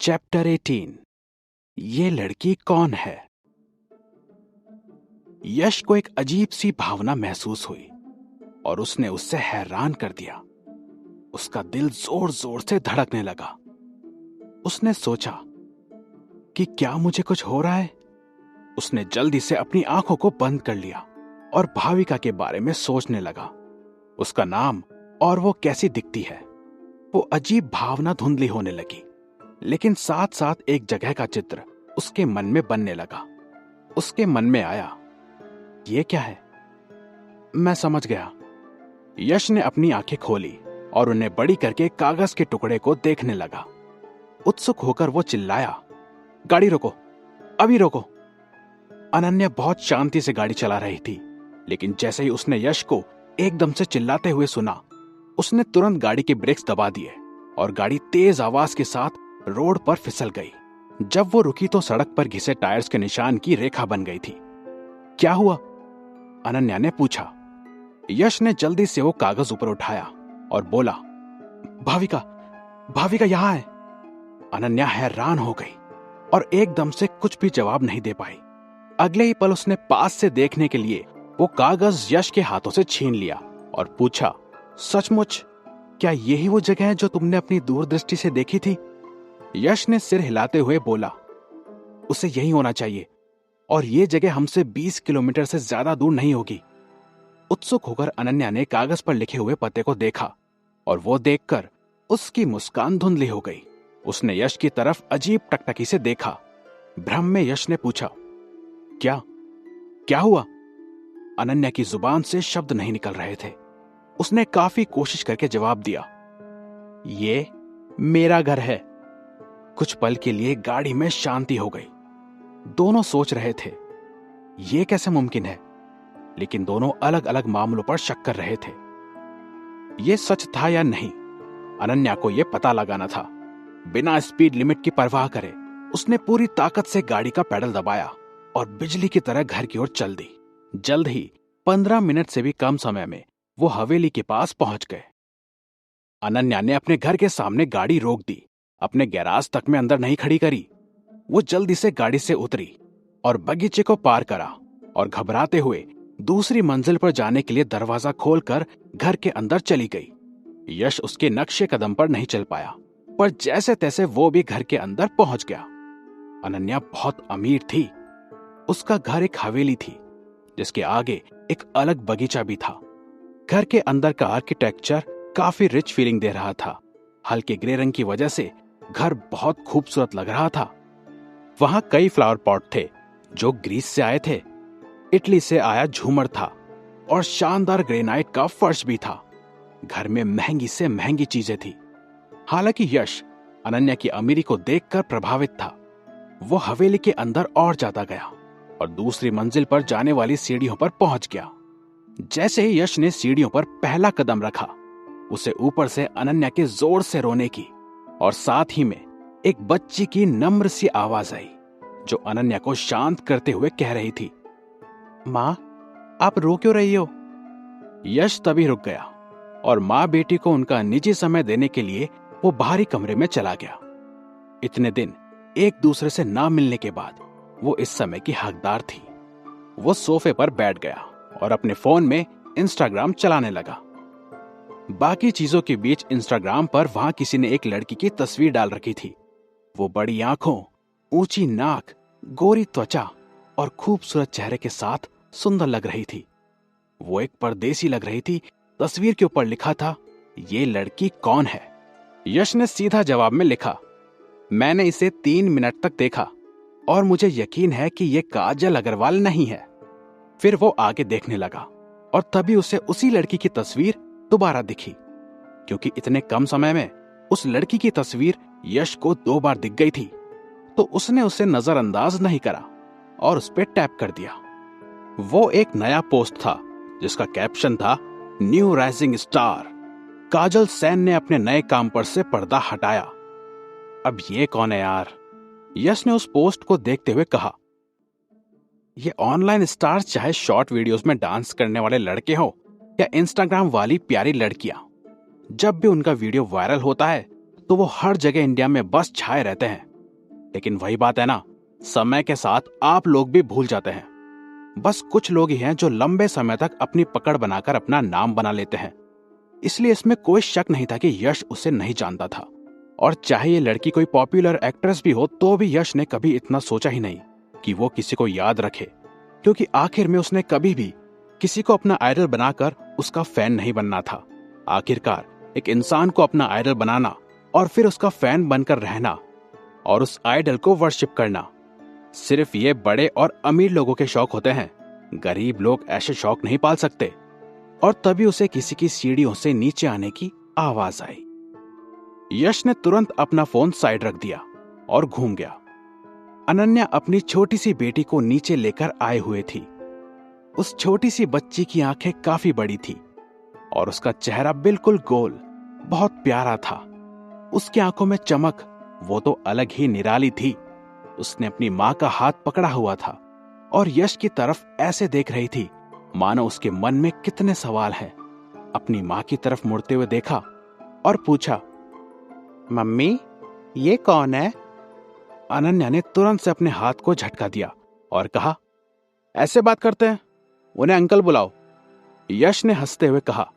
Chapter 18 ये लड़की कौन है। यश को एक अजीब सी भावना महसूस हुई और उसने उससे हैरान कर दिया। उसका दिल जोर जोर से धड़कने लगा। उसने सोचा कि क्या मुझे कुछ हो रहा है। उसने जल्दी से अपनी आंखों को बंद कर लिया और भाविका के बारे में सोचने लगा, उसका नाम और वो कैसी दिखती है। वो अजीब भावना धुंधली होने लगी, लेकिन साथ साथ एक जगह का चित्र उसके मन में बनने लगा। उसके मन में आया, ये क्या है? मैं समझ गया। यश ने अपनी आंखें खोली और उन्हें बड़ी करके कागज के टुकड़े को देखने लगा। उत्सुक होकर वो चिल्लाया, गाड़ी रोको, अभी रोको। अनन्या बहुत शांति से गाड़ी चला रही थी, लेकिन जैसे ही उसने यश को एकदम से चिल्लाते हुए सुना, उसने तुरंत गाड़ी के ब्रेक्स दबा दिए और गाड़ी तेज आवाज के साथ रोड पर फिसल गई। जब वो रुकी तो सड़क पर घिसे टायर्स के निशान की रेखा बन गई थी। क्या हुआ? अनन्या ने पूछा। यश ने जल्दी से वो कागज ऊपर उठाया और बोला, भाविका, भाविका यहां है। अनन्या हैरान हो गई और एकदम से कुछ भी जवाब नहीं दे पाई। अगले ही पल उसने पास से देखने के लिए वो कागज यश के हाथों से छीन लिया और पूछा, सचमुच क्या यही वो जगह है जो तुमने अपनी दूरदृष्टि से देखी थी? यश ने सिर हिलाते हुए बोला, उसे यही होना चाहिए और ये जगह हमसे 20 किलोमीटर से ज्यादा दूर नहीं होगी। उत्सुक होकर अनन्या ने कागज पर लिखे हुए पते को देखा और वो देखकर उसकी मुस्कान धुंधली हो गई। उसने यश की तरफ अजीब टकटकी से देखा। भ्रम में यश ने पूछा, क्या हुआ? अनन्या की जुबान से शब्द नहीं निकल रहे थे। उसने काफी कोशिश करके जवाब दिया, ये मेरा घर है। कुछ पल के लिए गाड़ी में शांति हो गई। दोनों सोच रहे थे, ये कैसे मुमकिन है, लेकिन दोनों अलग अलग मामलों पर शक कर रहे थे। ये सच था या नहीं, अनन्या को यह पता लगाना था। बिना स्पीड लिमिट की परवाह करे उसने पूरी ताकत से गाड़ी का पैडल दबाया और बिजली की तरह घर की ओर चल दी। जल्द ही 15 मिनट से भी कम समय में वो हवेली के पास पहुंच गए। अनन्या ने अपने घर के सामने गाड़ी रोक दी, अपने गैराज तक में अंदर नहीं खड़ी करी। वो जल्दी से गाड़ी से उतरी और बगीचे को पार करा और घबराते हुए दूसरी मंजिल पर जाने के लिए दरवाजा खोलकर घर के अंदर चली गई। यश उसके नक्शे कदम पर नहीं चल पाया, पर जैसे तैसे वो भी घर के अंदर पहुंच गया। अनन्या बहुत अमीर थी। उसका घर एक हवेली थी, जिसके आगे एक अलग बगीचा भी था। घर के अंदर का आर्किटेक्चर काफी रिच फीलिंग दे रहा था। हल्के ग्रे रंग की वजह से घर बहुत खूबसूरत लग रहा था। वहां कई फ्लावर पॉट थे जो ग्रीस से आए थे। इटली से आया झूमर था और शानदार ग्रेनाइट का फर्श भी था। घर में महंगी से महंगी चीजें थी। हालांकि यश अनन्या की अमीरी को देखकर प्रभावित था। वो हवेली के अंदर और जाता गया और दूसरी मंजिल पर जाने वाली सीढ़ियों पर पहुंच गया। जैसे ही यश ने सीढ़ियों पर पहला कदम रखा, उसे ऊपर से अनन्या के जोर से रोने की और साथ ही में एक बच्ची की नम्र सी आवाज आई, जो अनन्या को शांत करते हुए कह रही थी, मां, आप रो क्यों रही हो? यश तभी रुक गया और मां बेटी को उनका निजी समय देने के लिए वो बाहरी कमरे में चला गया। इतने दिन एक दूसरे से ना मिलने के बाद वो इस समय की हकदार थी। वो सोफे पर बैठ गया और अपने फोन में इंस्टाग्राम चलाने लगा। बाकी चीजों के बीच इंस्टाग्राम पर वहां किसी ने एक लड़की की तस्वीर डाल रखी थी। वो बड़ी आंखों, ऊंची नाक, गोरी त्वचा और खूबसूरत चेहरे के साथ सुंदर लग रही थी। वो एक परदेसी लग रही थी। तस्वीर के ऊपर लिखा था, ये लड़की कौन है? यश ने सीधा जवाब में लिखा, मैंने इसे 3 मिनट तक देखा और मुझे यकीन है कि यह काजल अग्रवाल नहीं है। फिर वो आगे देखने लगा और तभी उसे उसी लड़की की तस्वीर दोबारा दिखी। क्योंकि इतने कम समय में उस लड़की की तस्वीर यश को 2 बार दिख गई थी, तो उसने उसे नजरअंदाज नहीं करा और उस पर टैप कर दिया। वो एक नया पोस्ट था जिसका कैप्शन था, न्यू राइजिंग स्टार। काजल सैन ने अपने नए काम पर से पर्दा हटाया। अब ये कौन है यार? यश ने उस पोस्ट को देखते हुए कहा, ये ऑनलाइन स्टार्स चाहे शॉर्ट वीडियोस में डांस करने वाले लड़के हो या इंस्टाग्राम वाली प्यारी लड़कियां, जब भी उनका वीडियो वायरल होता है तो वो हर जगह इंडिया में बस छाए रहते हैं। लेकिन वही बात है ना, समय के साथ आप लोग भी भूल जाते हैं। बस कुछ लोग ही हैं जो लंबे समय तक अपनी पकड़ बनाकर अपना नाम बना लेते हैं। इसलिए इसमें कोई शक नहीं था कि यश उसे नहीं जानता था। और चाहे ये लड़की कोई पॉपुलर एक्ट्रेस भी हो, तो भी यश ने कभी इतना सोचा ही नहीं कि वो किसी को याद रखे, क्योंकि आखिर में उसने कभी भी किसी को अपना आइडल बनाकर उसका फैन नहीं बनना था। आखिरकार एक इंसान को अपना आइडल बनाना और फिर उसका फैन बनकर रहना और उस आइडल को वर्शिप करना, सिर्फ ये बड़े और अमीर लोगों के शौक होते हैं। गरीब लोग ऐसे शौक नहीं पाल सकते। और तभी उसे किसी की सीढ़ियों से नीचे आने की आवाज आई। यश ने तुरंत अपना फोन साइड रख दिया और घूम गया। अनन्या अपनी छोटी सी बेटी को नीचे लेकर आए हुए थी। उस छोटी सी बच्ची की आंखें काफी बड़ी थी और उसका चेहरा बिल्कुल गोल, बहुत प्यारा था। उसकी आंखों में चमक वो तो अलग ही निराली थी। उसने अपनी मां का हाथ पकड़ा हुआ था और यश की तरफ ऐसे देख रही थी मानो उसके मन में कितने सवाल हैं। अपनी मां की तरफ मुड़ते हुए देखा और पूछा, मम्मी ये कौन है? अनन्या ने तुरंत से अपने हाथ को झटका दिया और कहा, ऐसे बात करते हैं, उन्हें अंकल बुलाओ। यश ने हंसते हुए कहा,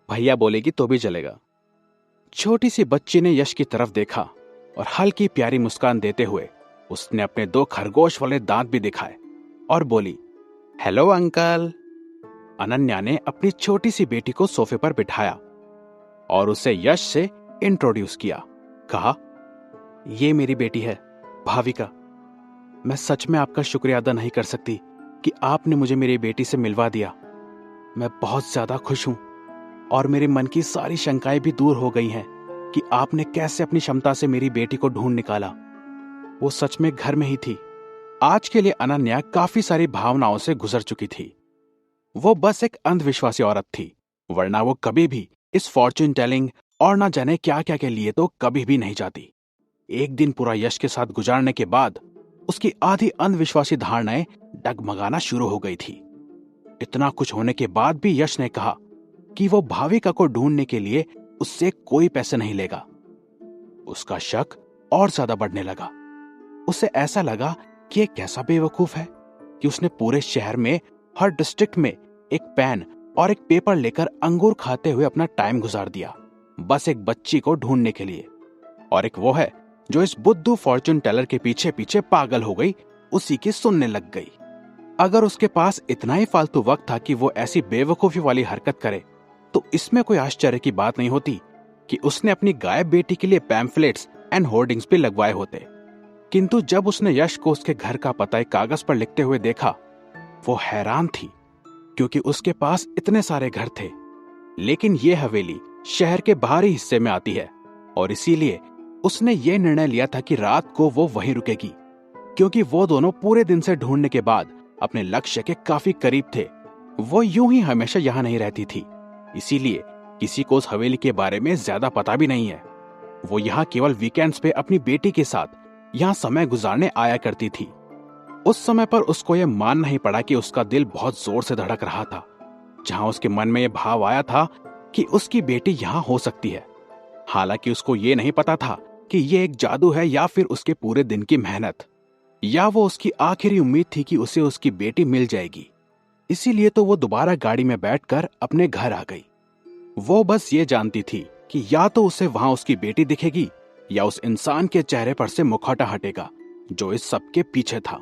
भैया बोलेगी तो भी चलेगा। छोटी सी बच्ची ने यश की तरफ देखा और हल्की प्यारी मुस्कान देते हुए उसने अपने 2 खरगोश वाले दांत भी दिखाए और बोली, हेलो अंकल। अनन्या ने अपनी छोटी सी बेटी को सोफे पर बिठाया और उसे यश से इंट्रोड्यूस किया। कहा, ये मेरी बेटी है भाविका। मैं सच में आपका शुक्रिया अदा नहीं कर सकती कि आपने मुझे मेरी बेटी से मिलवा दिया। मैं बहुत ज्यादा खुश हूं और मेरे मन की सारी शंकाएं भी दूर हो गई हैं कि आपने कैसे अपनी क्षमता से मेरी बेटी को ढूंढ निकाला। वो सच में घर में ही थी। आज के लिए अनन्या काफी सारी भावनाओं से गुजर चुकी थी। वो बस एक अंधविश्वासी औरत थी, वरना वो कभी भी इस फॉर्च्यून टेलिंग और ना जाने क्या क्या के लिए तो कभी भी नहीं जाती। एक दिन पूरा यश के साथ गुजारने के बाद उसकी आधी अंधविश्वासी धारणाएं डगमगाना शुरू हो गई थी। इतना कुछ होने के बाद भी यश ने कहा कि वो भाविका को ढूंढने के लिए उससे कोई पैसे नहीं लेगा। उसका शक और ज्यादा बढ़ने लगा। उसे ऐसा लगा कि ये कैसा बेवकूफ है कि उसने पूरे शहर में हर डिस्ट्रिक्ट में एक पेन और एक पेपर लेकर अंगूर खाते हुए अपना टाइम गुजार दिया, बस एक बच्ची को ढूंढने के लिए। और एक वो है जो इस बुद्धू फॉर्च्यून टेलर के पीछे पीछे पागल हो गई, उसी की सुनने लग गई। अगर उसके पास इतना ही फालतू वक्त था कि वो ऐसी बेवकूफी वाली हरकत करे, तो इसमें कोई आश्चर्य की बात नहीं होती कि उसने अपनी गायब बेटी के लिए पैम्फलेट्स एंड होर्डिंग्स भी लगवाए होते। किंतु जब उसने यश को उसके घर का पता एक कागज पर लिखते हुए देखा, वो हैरान थी, क्योंकि उसके पास इतने सारे घर थे, लेकिन ये हवेली शहर के बाहरी हिस्से में आती है और इसीलिए उसने ये निर्णय लिया था कि रात को वो वहीं रुकेगी, क्योंकि वो दोनों पूरे दिन से ढूंढने के बाद अपने लक्ष्य के काफी करीब थे। वो यूं ही हमेशा यहां नहीं रहती थी, इसीलिए किसी को उस हवेली के बारे में ज्यादा पता भी नहीं है। वो यहाँ केवल वीकेंड्स पे अपनी बेटी के साथ यहाँ समय गुजारने आया करती थी। उस समय पर उसको यह मान नहीं पड़ा कि उसका दिल बहुत जोर से धड़क रहा था, जहां उसके मन में यह भाव आया था कि उसकी बेटी यहाँ हो सकती है। हालांकि उसको ये नहीं पता था कि ये एक जादू है या फिर उसके पूरे दिन की मेहनत, या वो उसकी आखिरी उम्मीद थी कि उसे उसकी बेटी मिल जाएगी। इसीलिए तो वो दोबारा गाड़ी में बैठकर अपने घर आ गई। वो बस ये जानती थी कि या तो उसे वहां उसकी बेटी दिखेगी या उस इंसान के चेहरे पर से मुखौटा हटेगा जो इस सब के पीछे था।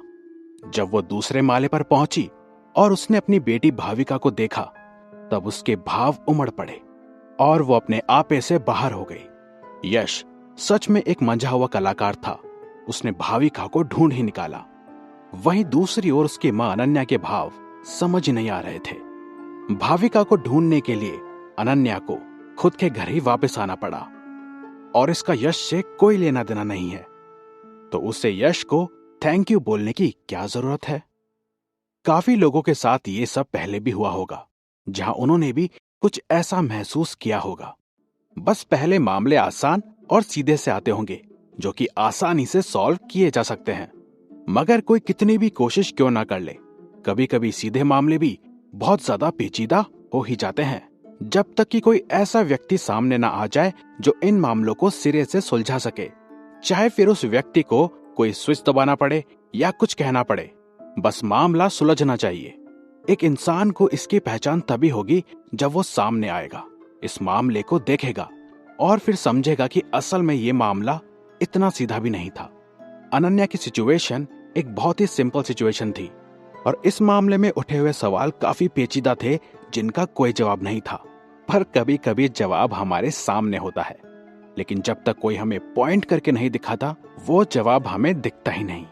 जब वो दूसरे माले पर पहुंची और उसने अपनी बेटी भाविका को देखा, तब उसके भाव उमड़ पड़े और वो अपने आपे से बाहर हो गई। यश सच में एक मंझा हुआ कलाकार था। उसने भाविका को ढूंढ ही निकाला। वहीं दूसरी ओर उसकी मां अनन्या के भाव समझ ही नहीं आ रहे थे। भाविका को ढूंढने के लिए अनन्या को खुद के घर ही वापस आना पड़ा और इसका यश से कोई लेना देना नहीं है, तो उसे यश को थैंक यू बोलने की क्या जरूरत है। काफी लोगों के साथ ये सब पहले भी हुआ होगा, जहां उन्होंने भी कुछ ऐसा महसूस किया होगा। बस पहले मामले आसान और सीधे से आते होंगे, जो कि आसानी से सॉल्व किए जा सकते हैं, मगर कोई कितनी भी कोशिश क्यों ना कर ले, कभी कभी सीधे मामले भी बहुत ज्यादा पेचीदा हो ही जाते हैं, जब तक कि कोई ऐसा व्यक्ति सामने ना आ जाए जो इन मामलों को सिरे से सुलझा सके। चाहे फिर उस व्यक्ति को कोई स्विच दबाना पड़े या कुछ कहना पड़े, बस मामला सुलझना चाहिए। एक इंसान को इसकी पहचान तभी होगी जब वो सामने आएगा, इस मामले को देखेगा और फिर समझेगा कि असल में ये मामला इतना सीधा भी नहीं था। अनन्या की सिचुएशन एक बहुत ही सिंपल सिचुएशन थी और इस मामले में उठे हुए सवाल काफी पेचीदा थे जिनका कोई जवाब नहीं था। पर कभी कभी जवाब हमारे सामने होता है, लेकिन जब तक कोई हमें पॉइंट करके नहीं दिखाता, वो जवाब हमें दिखता ही नहीं।